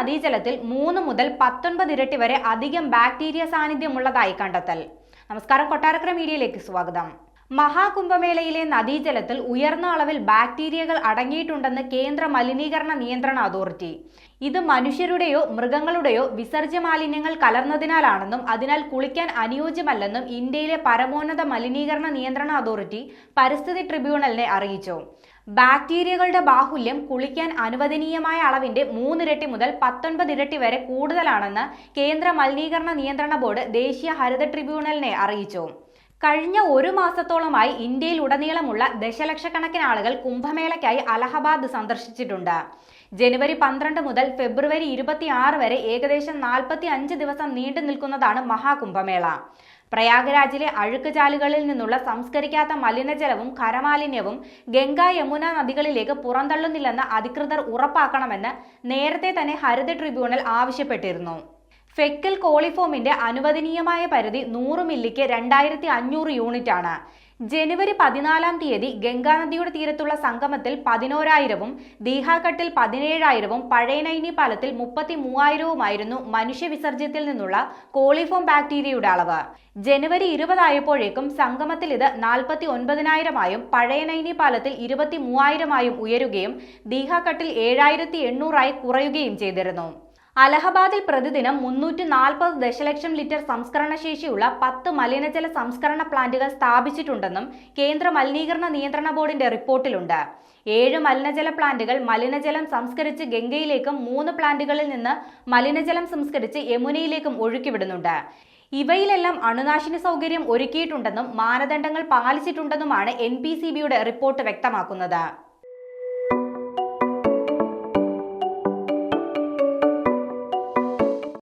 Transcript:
നദീജലത്തിൽ 3 മുതൽ 19 ഇരട്ടി വരെ അധികം ബാക്ടീരിയ സാന്നിധ്യമുള്ളതായി കണ്ടെത്തൽ. നമസ്കാരം, കൊട്ടാരക്കര മീഡിയയിലേക്ക് സ്വാഗതം. മഹാകുംഭമേളയിലെ നദീജലത്തിൽ ഉയർന്ന അളവിൽ ബാക്ടീരിയകൾ അടങ്ങിയിട്ടുണ്ടെന്ന് കേന്ദ്ര മലിനീകരണ നിയന്ത്രണ അതോറിറ്റി. ഇത് മനുഷ്യരുടെയോ മൃഗങ്ങളുടെയോ വിസർജ്യ മാലിന്യങ്ങൾ കലർന്നതിനാലാണെന്നും അതിനാൽ കുളിക്കാൻ അനുയോജ്യമല്ലെന്നും ഇന്ത്യയിലെ പരമോന്നത മലിനീകരണ നിയന്ത്രണ അതോറിറ്റി പരിസ്ഥിതി ട്രിബ്യൂണലിനെ അറിയിച്ചു. ബാക്ടീരിയകളുടെ ബാഹുല്യം കുളിക്കാൻ അനുവദനീയമായ അളവിന്റെ 3 ഇരട്ടി മുതൽ 19 ഇരട്ടി വരെ കൂടുതലാണെന്ന് കേന്ദ്ര മലിനീകരണ നിയന്ത്രണ ബോർഡ് ദേശീയ ഹരിത ട്രിബ്യൂണലിനെ അറിയിച്ചു. കഴിഞ്ഞ 1 മാസത്തോളമായി ഇന്ത്യയിൽ ഉടനീളമുള്ള ദശലക്ഷക്കണക്കിന് ആളുകൾ കുംഭമേളയ്ക്കായി അലഹബാദ് സന്ദർശിച്ചിട്ടുണ്ട്. ജനുവരി 12 മുതൽ ഫെബ്രുവരി 26 വരെ ഏകദേശം 45 ദിവസം നീണ്ടു നിൽക്കുന്നതാണ് മഹാകുംഭമേള. പ്രയാഗ്രാജിലെ അഴുക്കുചാലുകളിൽ നിന്നുള്ള സംസ്കരിക്കാത്ത മലിനജലവും ഖരമാലിന്യവും ഗംഗ, യമുന നദികളിലേക്ക് പുറന്തള്ളുന്നില്ലെന്ന് അധികൃതർ ഉറപ്പാക്കണമെന്ന് നേരത്തെ തന്നെ ഹരിത ട്രിബ്യൂണൽ ആവശ്യപ്പെട്ടിരുന്നു. ഫെക്കൽ കോളിഫോമിന്റെ അനുവദനീയമായ പരിധി 100 മില്ലിക്ക് 2500 യൂണിറ്റാണ്. ജനുവരി 14 തീയതി ഗംഗാനദിയുടെ തീരത്തുള്ള സംഗമത്തിൽ 11000-ഉം ദീഹാഘട്ടിൽ 17000-ഉം പഴയനൈനി പാലത്തിൽ 33,000-ഉമായിരുന്നു മനുഷ്യവിസർജ്യത്തിൽ നിന്നുള്ള കോളിഫോം ബാക്ടീരിയയുടെ അളവ്. ജനുവരി 20 ആയപ്പോഴേക്കും സംഗമത്തിൽ ഇത് 49,000-ആയും പഴയനൈനി പാലത്തിൽ 23,000-ആയും ഉയരുകയും ദീഹാഘട്ടിൽ 7,800-ആയി കുറയുകയും ചെയ്തിരുന്നു. അലഹബാദിൽ പ്രതിദിനം 340 ദശലക്ഷം ലിറ്റർ സംസ്കരണശേഷിയുള്ള 10 മലിനജല സംസ്കരണ പ്ലാന്റുകൾ സ്ഥാപിച്ചിട്ടുണ്ടെന്നും കേന്ദ്ര മലിനീകരണ നിയന്ത്രണ ബോർഡിന്റെ റിപ്പോർട്ടിലുണ്ട്. 7 മലിനജല പ്ലാന്റുകൾ മലിനജലം സംസ്കരിച്ച് ഗംഗയിലേക്കും 3 പ്ലാന്റുകളിൽ നിന്ന് മലിനജലം സംസ്കരിച്ച് യമുനയിലേക്കും ഒഴുക്കിവിടുന്നുണ്ട്. ഇവയിലെല്ലാം അണുനാശിനി സൗകര്യം ഒരുക്കിയിട്ടുണ്ടെന്നും മാനദണ്ഡങ്ങൾ പാലിച്ചിട്ടുണ്ടെന്നുമാണ് NPCBയുടെ റിപ്പോർട്ട് വ്യക്തമാക്കുന്നത്.